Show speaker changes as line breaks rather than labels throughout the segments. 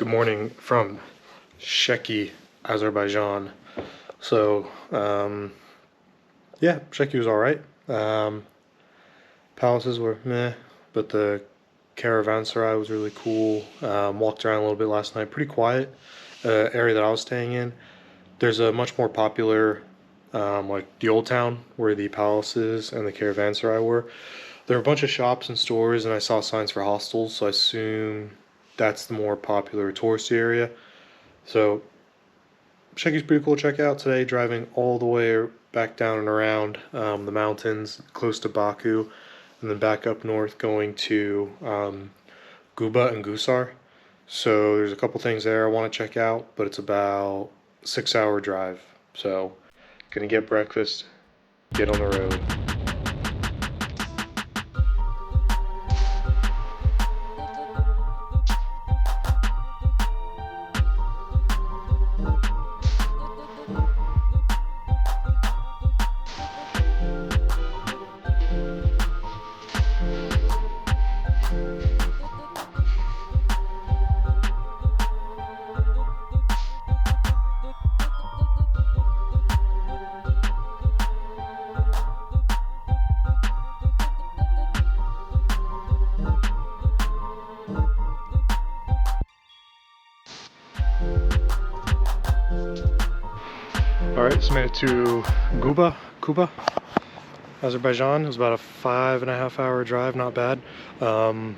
Good morning from Sheki, Azerbaijan. So, yeah, Sheki was alright. Palaces were meh, but the caravanserai was really cool. Walked around a little bit last night, pretty quiet. Area that I was staying in. There's a much more popular, like the old town where the palaces and the caravanserai were. There were a bunch of shops and stores, and I saw signs for hostels, so I assume that's the more popular touristy area. So Sheki's pretty cool to check out today, driving all the way back down and around the mountains close to Baku, and then back up north going to Guba and Gusar. So there's a couple things there I want to check out, but it's about 6 hour drive. So gonna get breakfast, get on the road. Alright, just made it to Guba, Azerbaijan. It was about a 5.5 hour drive, not bad. Got a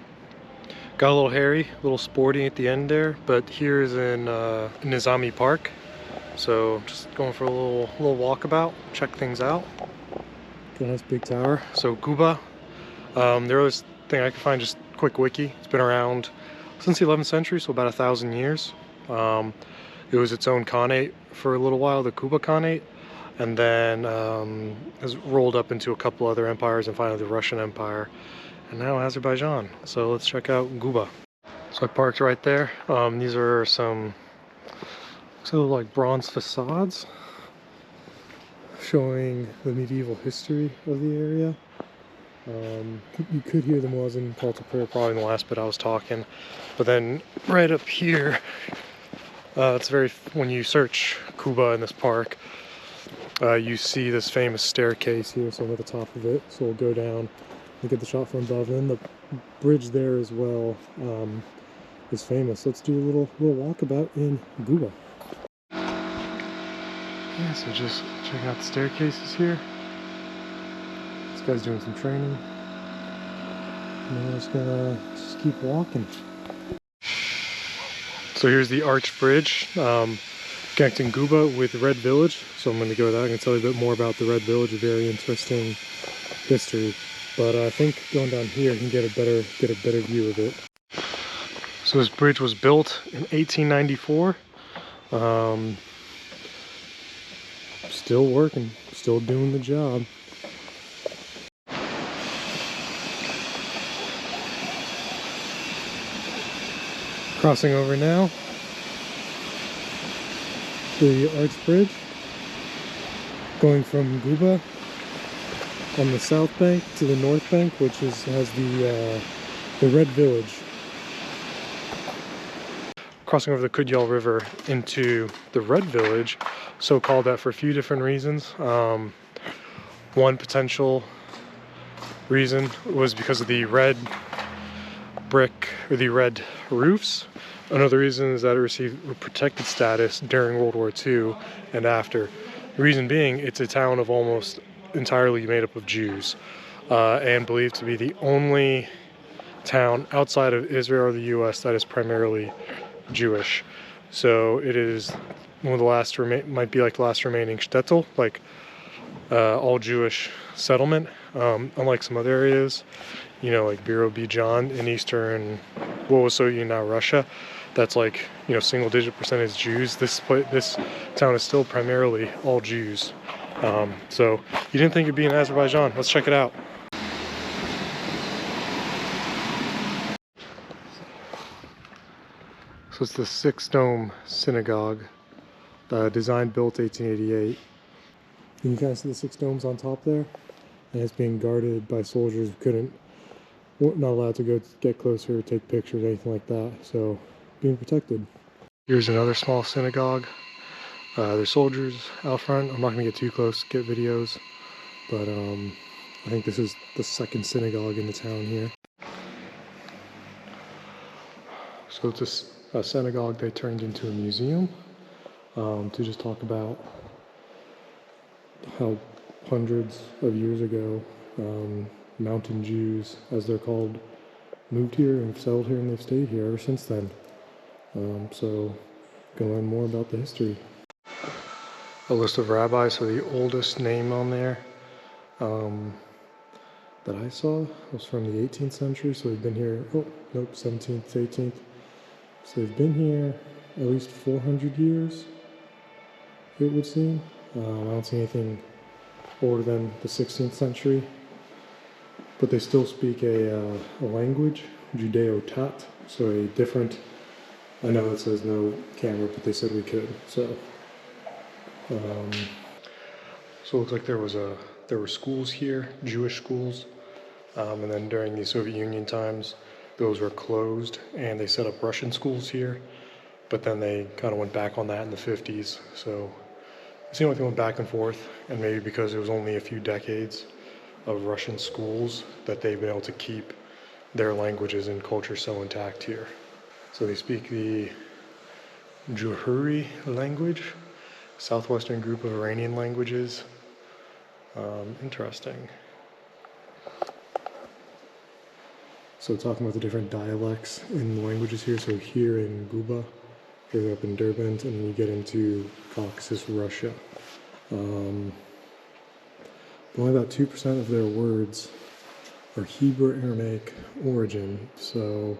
little hairy, a little sporty at the end there, but here is in Nizami Park. So just going for a little walkabout, check things out. Got a nice big tower. So Guba, the other thing I could find, just quick wiki. It's been around since the 11th century, so about 1,000 years. It was its own khanate for a little while, the Guba Khanate, and then has rolled up into a couple other empires, and finally the Russian Empire, and now Azerbaijan. So let's check out Guba. So I parked right there. These are some like bronze facades showing the medieval history of the area. You could hear the muezzin call to prayer probably in the last bit I was talking, but then right up here, when you search Guba in this park, you see this famous staircase here, so I'm at the top of it, so we'll go down and get the shot from above. And then the bridge there as well is famous. Let's do a little walkabout in Guba. Yeah, so just checking out the staircases here. This guy's doing some training. And we're just gonna keep walking. So here's the arch bridge connecting Guba with Red Village. So I'm going to go there. I can tell you a bit more about the Red Village, a very interesting history. But I think going down here, you can get a better view of it. So this bridge was built in 1894. Still working, still doing the job. Crossing over now the arch bridge, going from Guba on the south bank to the north bank, which has the Red Village. Crossing over the Kudyal River into the Red Village, so called that for a few different reasons. One potential reason was because of the red brick, or the red roofs. Another reason is that it received a protected status during World War II and after. The reason being, it's a town of almost entirely made up of Jews, and believed to be the only town outside of Israel or the US that is primarily Jewish. So it is one of the last might be like the last remaining shtetl, like all Jewish settlement, unlike some other areas, you know, like Azerbaijan in eastern, what was Soviet now Russia, that's like, you know, single-digit percentage Jews. This town is still primarily all Jews. So you didn't think it'd be in Azerbaijan? Let's check it out. So it's the Six Dome Synagogue, built 1888. You can kind of see the six domes on top there, and it's being guarded by soldiers who weren't not allowed to get closer, take pictures, anything like that. So being protected. Here's another small synagogue. There's soldiers out front. I'm not gonna get too close, get videos, but I think this is the second synagogue in the town here. So it's a synagogue they turned into a museum to just talk about how hundreds of years ago mountain Jews, as they're called, moved here and settled here, and they've stayed here ever since then. So gonna learn more about the history. A list of rabbis. So the oldest name on there that I saw was from the 18th century. So they've been here, 17th, 18th. So they've been here at least 400 years, it would seem. I don't see anything older than the 16th century. But they still speak a language, Judeo-Tat, so a different, I know it says no camera, but they said we could, so. So it looks like there were schools here, Jewish schools, and then during the Soviet Union times, those were closed, and they set up Russian schools here, but then they kind of went back on that in the 50s, so it seemed like they went back and forth, and maybe because it was only a few decades of Russian schools that they've been able to keep their languages and culture so intact here. So they speak the Juhuri language, southwestern group of Iranian languages. Interesting. So talking about the different dialects in languages here. So here in Guba, here up in Derbent, and then you get into Caucasus, Russia. Only about 2% of their words are Hebrew Aramaic origin, so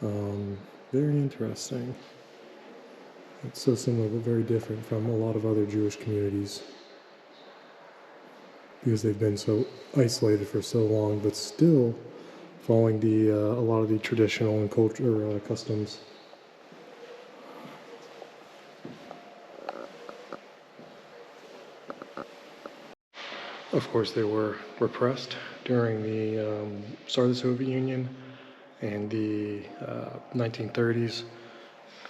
very interesting. It's so similar but very different from a lot of other Jewish communities because they've been so isolated for so long, but still following a lot of the traditional and culture customs. Of course, they were repressed during the start of the Soviet Union and the 1930s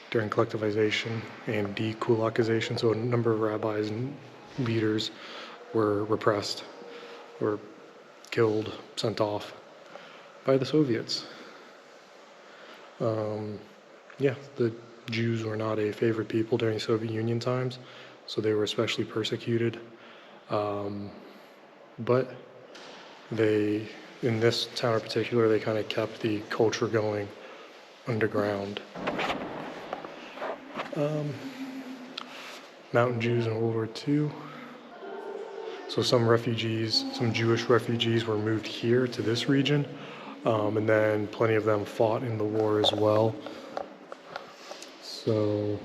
during collectivization and dekulakization. So a number of rabbis and leaders were repressed, or killed, sent off by the Soviets. Yeah, the Jews were not a favorite people during Soviet Union times, so they were especially persecuted. But they, in this town in particular, they kind of kept the culture going underground. Mountain Jews in World War II. So some refugees, some Jewish refugees were moved here to this region, and then plenty of them fought in the war as well. So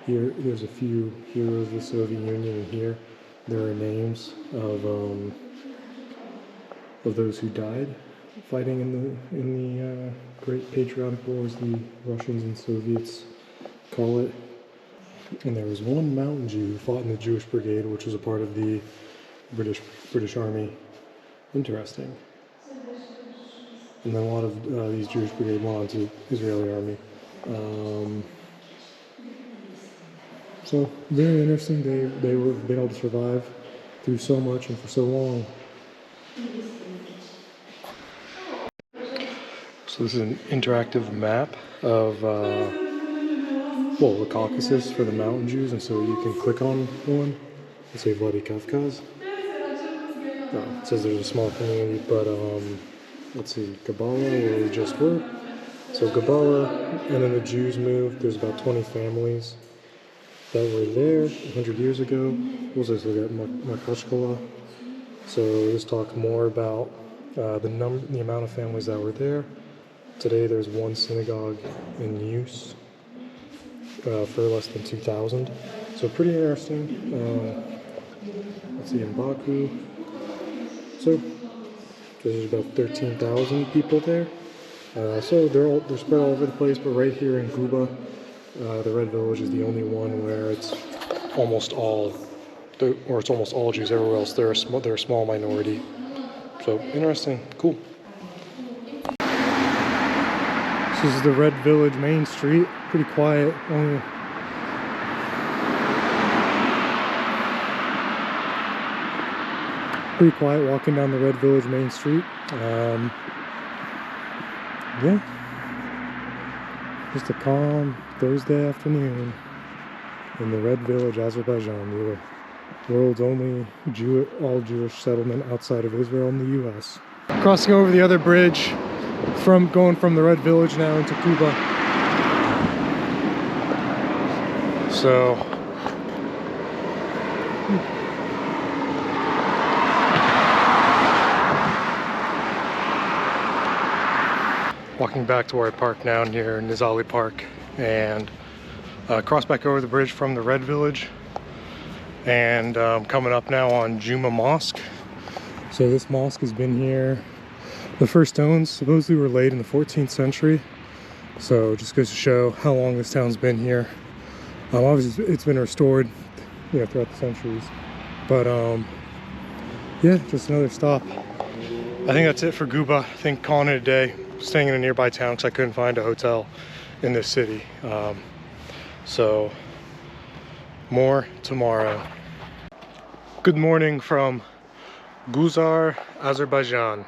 here's a few heroes of the Soviet Union, and here there are names of those who died fighting in the Great Patriotic War, as the Russians and Soviets call it. And there was one mountain Jew who fought in the Jewish Brigade, which was a part of the British Army. Interesting. And then a lot of these Jewish Brigade went on to Israeli Army. So very interesting. They were been able to survive through so much and for so long. So this is an interactive map of the Caucasus for the mountain Jews, and so you can click on one and say Vladikavkaz. It says there's a small community, but let's see, Gabala, where we just were. So Gabala, and then the Jews moved. There's about 20 families that were there 100 years ago. We'll just look at Makashkala. So let's talk more about the amount of families that were there. Today there's one synagogue in use for less than 2,000. So pretty interesting. Let's see, in Baku. So there's about 13,000 people there. So they're spread all over the place, but right here in Guba, the Red Village is the only one where it's almost all Jews. Everywhere else they're a small minority. So interesting, cool. This is the Red Village main street. Pretty quiet. Pretty quiet walking down the Red Village main street. Yeah. Just a calm Thursday afternoon in the Red Village, Azerbaijan, the world's only all-Jewish settlement outside of Israel and the U.S. Crossing over the other bridge, going from the Red Village now into Guba. So, walking back to where I parked now near Nizali Park, and cross back over the bridge from the Red Village, and coming up now on Juma Mosque. So this mosque has been here. The first stones supposedly were laid in the 14th century, so it just goes to show how long this town's been here. Obviously it's been restored, you know, throughout the centuries, but yeah, just another stop. I think that's it for Guba. I think calling it a day, staying in a nearby town because I couldn't find a hotel in this city. So more tomorrow. Good morning from Gusar, Azerbaijan.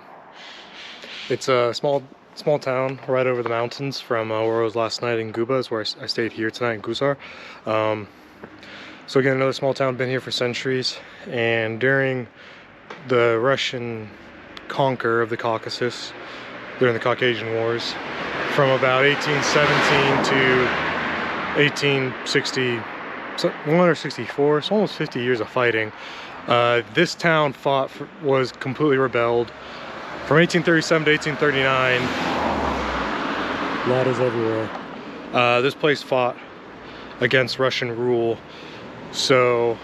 It's a small town right over the mountains from where I was last night in Guba. Is where I stayed here tonight in Gusar. So again, another small town, been here for centuries, and during the Russian conquer of the Caucasus during the Caucasian Wars from about 1817 to 1861 or 64, so almost 50 years of fighting. This town was completely rebelled from 1837 to 1839. Ladders everywhere. This place fought against Russian rule. So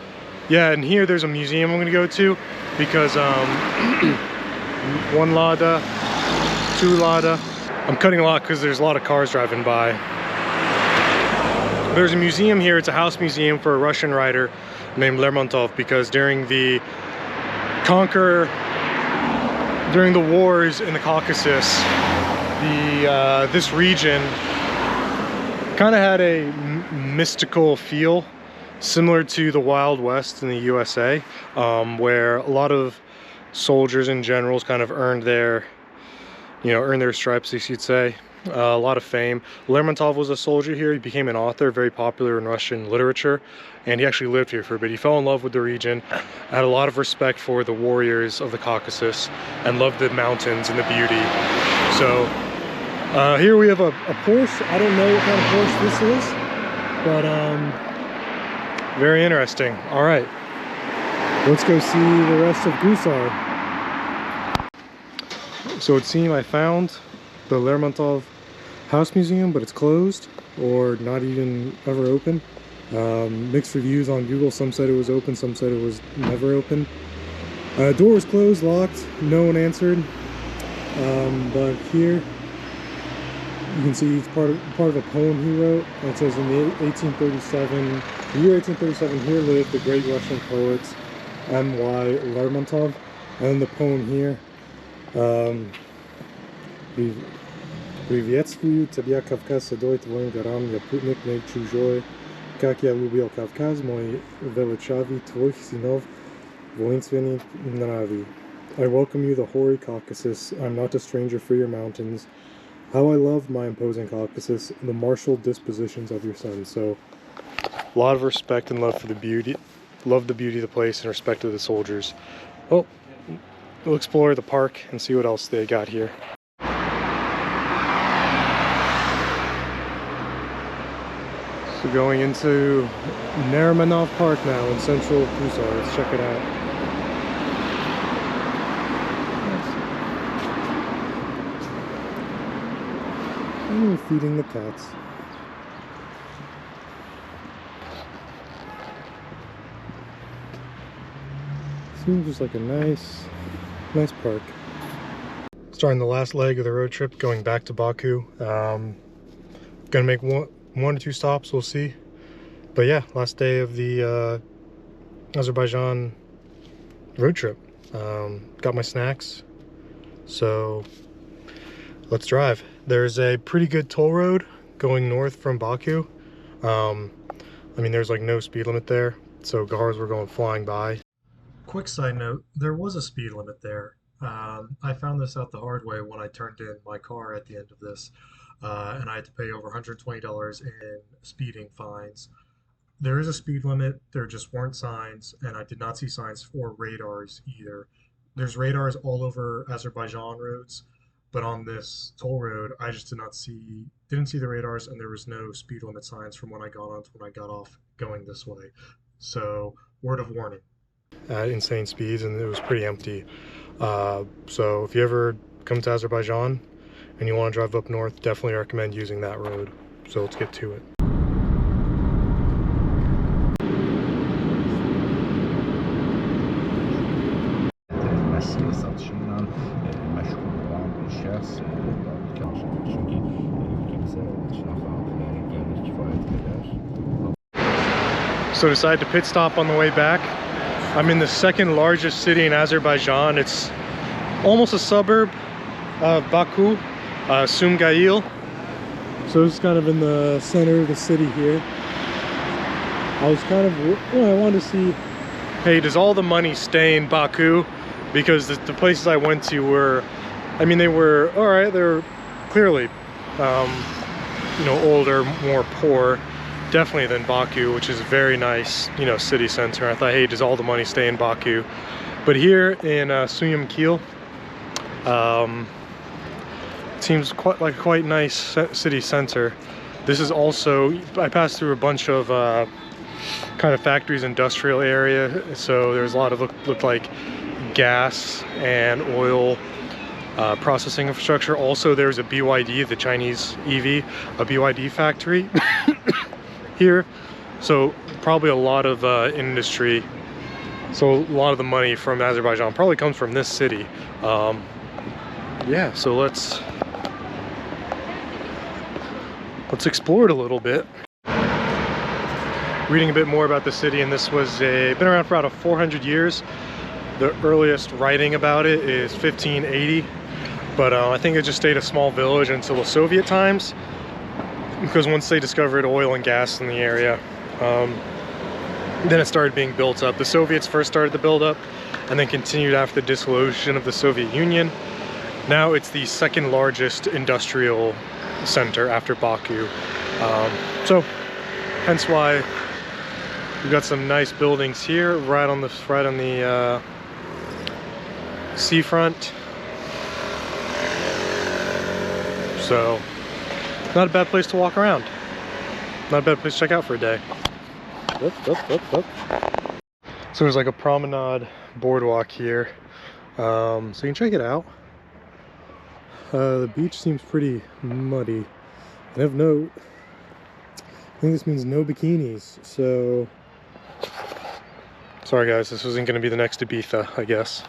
yeah, and here there's a museum I'm gonna go to because one Lada, two Lada. I'm cutting a lot because there's a lot of cars driving by. There's a museum here. It's a house museum for a Russian writer named Lermontov, because during the wars in the Caucasus, this region kind of had a mystical feel, similar to the Wild West in the USA, where a lot of soldiers and generals kind of earned their stripes, as you'd say. A lot of fame. Lermontov was a soldier here. He became an author, very popular in Russian literature, and he actually lived here for a bit. He fell in love with the region, had a lot of respect for the warriors of the Caucasus, and loved the mountains and the beauty. So here we have a Porsche. I don't know what kind of Porsche this is, but very interesting. All right, let's go see the rest of Gusar. So it seemed I found the Lermontov House Museum, but it's closed or not even ever open. Mixed reviews on Google. Some said it was open, some said it was never open. Door was closed, locked, no one answered. But here you can see it's part of a poem he wrote. It says in the year 1837, here lived the great Russian poet M.Y. Lermontov. And then the poem here, «Приветствую тебя, Кавказ, седой твоим горам, я путник не чужой, как я любил Кавказ, мой величавый, твоих сынов, воинственный нрави. I welcome you, the hoary Caucasus. I'm not a stranger for your mountains. How I love my imposing Caucasus, the martial dispositions of your sons». So, a lot of respect and love for the beauty. Love the beauty of the place and respect to the soldiers. Well, we'll explore the park and see what else they got here. So going into Lermontov Park now in central Gusar. Let's check it out. And we're feeding the cats. Seems just like a nice park. Starting the last leg of the road trip, going back to Baku. Gonna make one or two stops, we'll see. But yeah, last day of the Azerbaijan road trip. Got my snacks, so let's drive. There's a pretty good toll road going north from Baku. I mean, there's like no speed limit there, so cars were going flying by. Quick side note, there was a speed limit there. I found this out the hard way when I turned in my car at the end of this, and I had to pay over $120 in speeding fines. There is a speed limit, there just weren't signs, and I did not see signs for radars either. There's radars all over Azerbaijan roads, but on this toll road, I just didn't see the radars, and there was no speed limit signs from when I got on to when I got off going this way. So, word of warning. At insane speeds, and it was pretty empty. So if you ever come to Azerbaijan and you want to drive up north, definitely recommend using that road. So let's get to it. So decided to pit stop on the way back. I'm in the second largest city in Azerbaijan. It's almost a suburb of Baku, Sumqayit. So it's kind of in the center of the city here. I wanted to see, hey, does all the money stay in Baku? Because the places I went to were, I mean, they were all right. They're clearly, you know, older, more poor, definitely than Baku, which is a very nice, you know, city center. I thought, hey, does all the money stay in Baku? But here in Sumqayit, it seems quite nice city center. This is also, I passed through a bunch of kind of factories, industrial area. So there's a lot of looked like gas and oil processing infrastructure. Also, there's a BYD, the Chinese EV, a BYD factory here. So probably a lot of industry. So a lot of the money from Azerbaijan probably comes from this city. Yeah, so let's explore it a little bit. Reading a bit more about the city, and this was been around for about 400 years. The earliest writing about it is 1580, but I think it just stayed a small village until the Soviet times, because once they discovered oil and gas in the area, then it started being built up. The Soviets first started the build up and then continued after the dissolution of the Soviet Union. Now it's the second largest industrial center after Baku. So hence why we've got some nice buildings here right on the seafront. So not a bad place to walk around. Not a bad place to check out for a day. So there's like a promenade boardwalk here. So you can check it out. The beach seems pretty muddy. I have note, I think this means no bikinis. So sorry guys, this wasn't going to be the next Ibiza, I guess.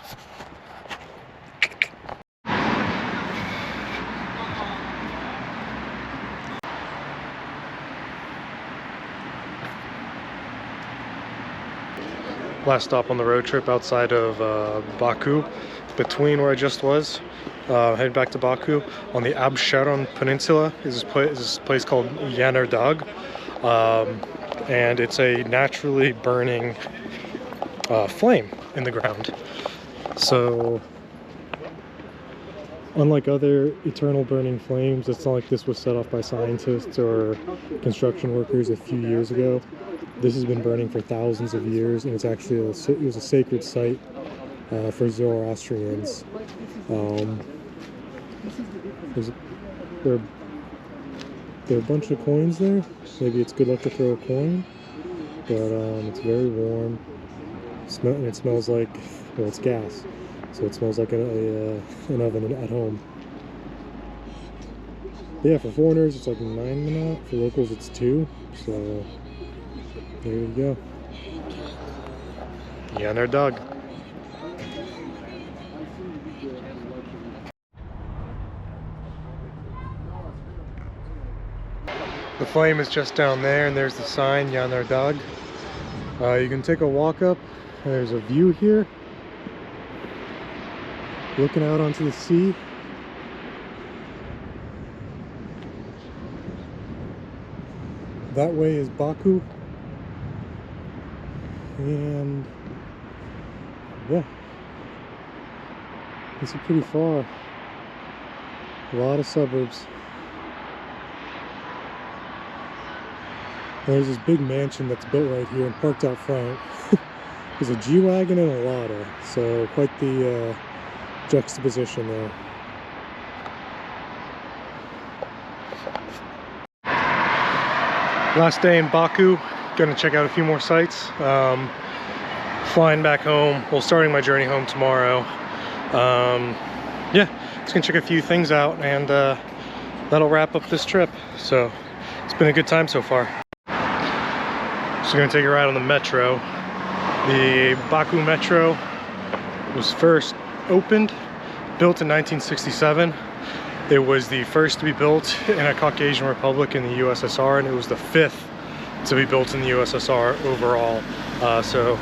Last stop on the road trip outside of Baku, between where I just was, headed back to Baku. On the Absheron Peninsula is this place called Yanardag, and it's a naturally burning flame in the ground. So unlike other eternal burning flames, it's not like this was set off by scientists or construction workers a few years ago. This has been burning for thousands of years, and it's actually it was a sacred site for Zoroastrians. There are a bunch of coins there. Maybe it's good luck to throw a coin, but it's very warm. And it smells like, well, it's gas, so it smells like an oven at home. But yeah, for foreigners it's like 9 manat. For locals it's 2. So there you go. Yanardag. The flame is just down there, and there's the sign, Yanardag. You can take a walk up. There's a view here, looking out onto the sea. that way is Baku, and yeah, it's pretty far. A lot of suburbs. And there's this big mansion that's built right here and parked out front. There's a G-Wagon and a Lada, so quite the juxtaposition there. Last day in Baku, gonna check out a few more sites. Flying back home, well, starting my journey home tomorrow. Yeah, just gonna check a few things out, and that'll wrap up this trip. So it's been a good time so far. So gonna take a ride on the metro. The Baku metro was first opened, built in 1967. It was the first to be built in a Caucasian republic in the USSR, and it was the 5th to be built in the USSR overall. So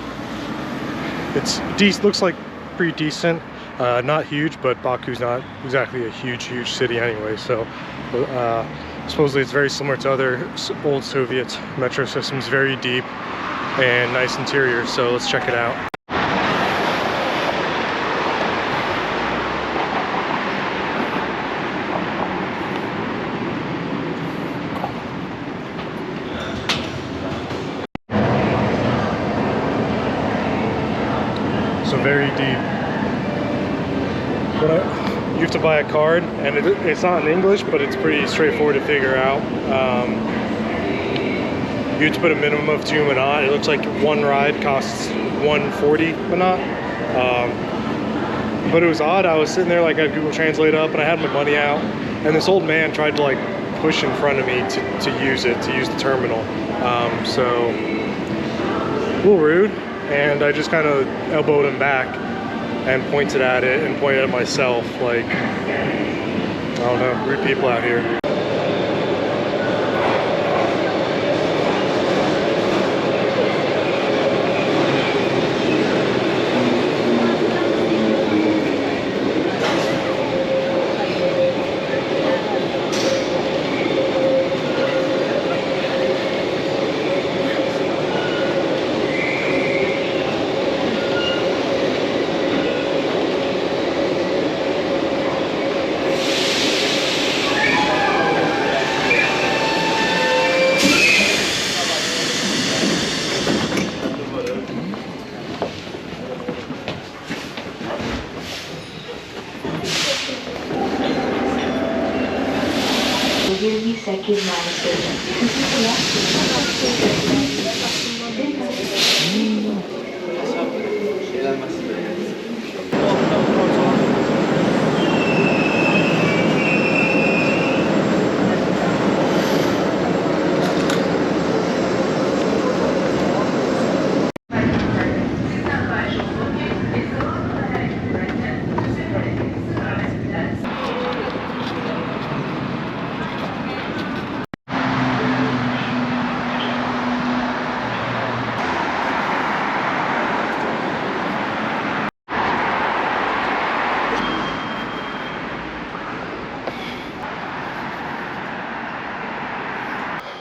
it's looks like pretty decent. Not huge, but Baku's not exactly a huge city anyway. So supposedly it's very similar to other old Soviet metro systems, very deep and nice interior. So let's check it out. So very deep. You have to buy a card, and it's not in English, but it's pretty straightforward to figure out. You have to put a minimum of 2 manat. It looks like one ride costs 140 manat. But it was odd. I was sitting there, like, I had Google Translate up, and I had my money out, and this old man tried to, like, push in front of me to use the terminal. So a little rude, and I just kind of elbowed him back and pointed at it and pointed at myself, like, I don't know, rude people out here.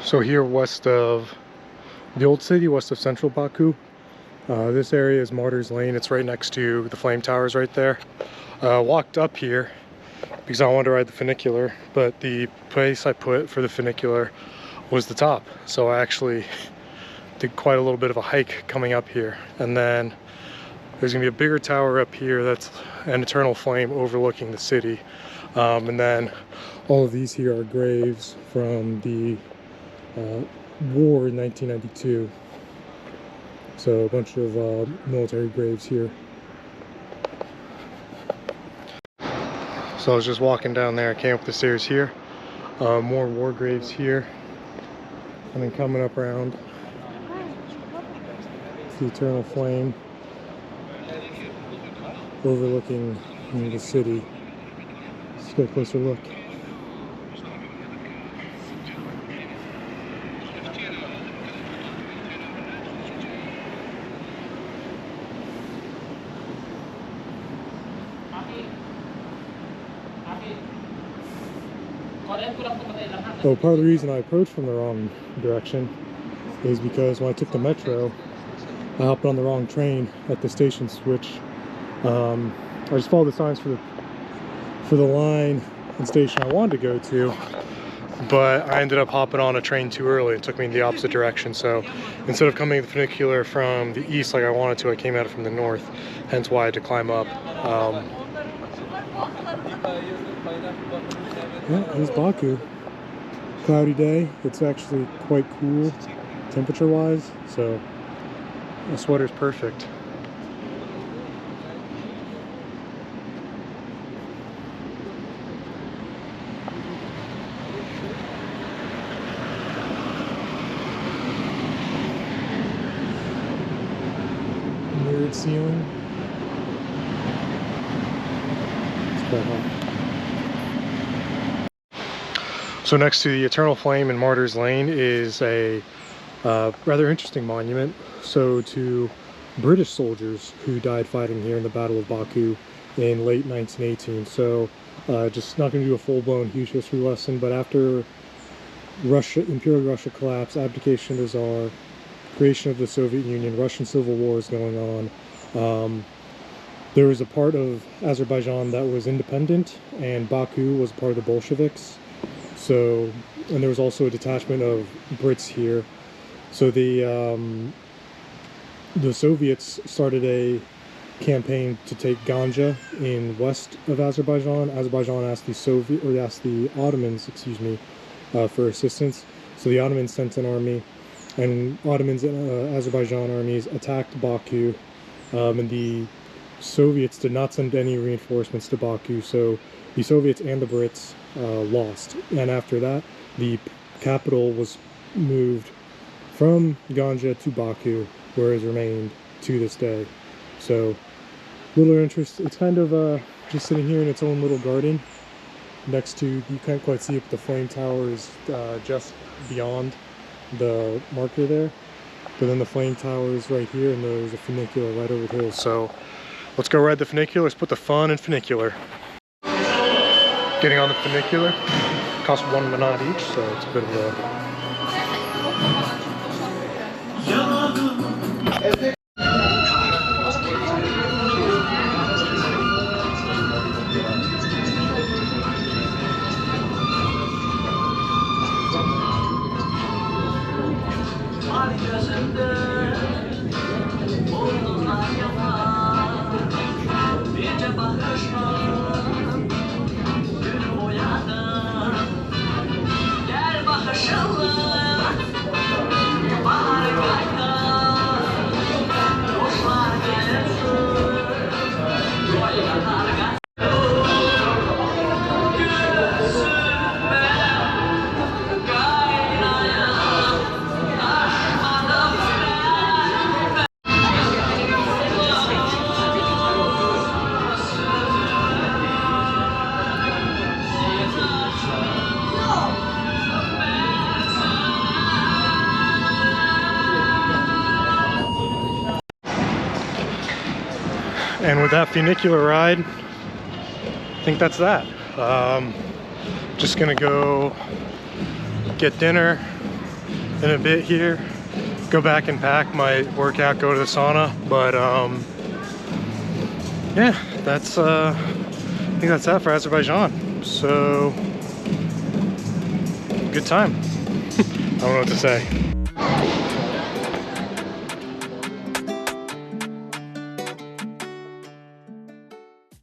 So here west of the old city, west of central Baku, this area is Martyr's Lane. It's right next to the flame towers right there. Walked up here because I wanted to ride the funicular, but the place I put for the funicular was the top. So I actually did quite a little bit of a hike coming up here. And then there's gonna be a bigger tower up here that's an eternal flame overlooking the city. And then all of these here are graves from the war in 1992. So a bunch of military graves here. So I was just walking down there, I came up the stairs here. More war graves here. And then coming up around the eternal flame overlooking the city. Let's get a closer look. Oh, part of the reason I approached from the wrong direction is because when I took the metro, I hopped on the wrong train at the station switch. I just followed the signs for the line and station I wanted to go to, but I ended up hopping on a train too early. It took me in the opposite direction. So instead of coming to the funicular from the east like I wanted to, I came at it from the north. Hence why I had to climb up. Yeah, here's Baku. Cloudy day. It's actually quite cool temperature-wise, so the sweater's perfect. Mirrored ceiling. It's quite hot. So next to the Eternal Flame in Martyr's Lane is a rather interesting monument. So to British soldiers who died fighting here in the Battle of Baku in late 1918. So just not going to do a full-blown huge history lesson, but after Imperial Russia collapsed, abdication of the Tsar, creation of the Soviet Union, Russian Civil War is going on. There was a part of Azerbaijan that was independent, and Baku was part of the Bolsheviks. So, and there was also a detachment of Brits here. So the Soviets started a campaign to take Ganja in west of Azerbaijan. Azerbaijan asked the Ottomans, excuse me, for assistance. So the Ottomans sent an army, and Ottomans and Azerbaijan armies attacked Baku, and the Soviets did not send any reinforcements to Baku. So the Soviets and the Brits lost, and after that the capital was moved from Ganja to Baku, where it has remained to this day. So little interest, it's kind of just sitting here in its own little garden next to, you can't quite see it, but the flame tower is just beyond the marker there, but then the flame tower is right here, and there's a funicular right over the hill. So let's go ride the funicular. Let's put the fun in funicular. Getting on the funicular costs 1 manat each, so it's a bit of a... And with that funicular ride, I think that's that. Just gonna go get dinner in a bit here, go back and pack my workout, go to the sauna. But yeah, that's I think that's that for Azerbaijan. So good time. I don't know what to say.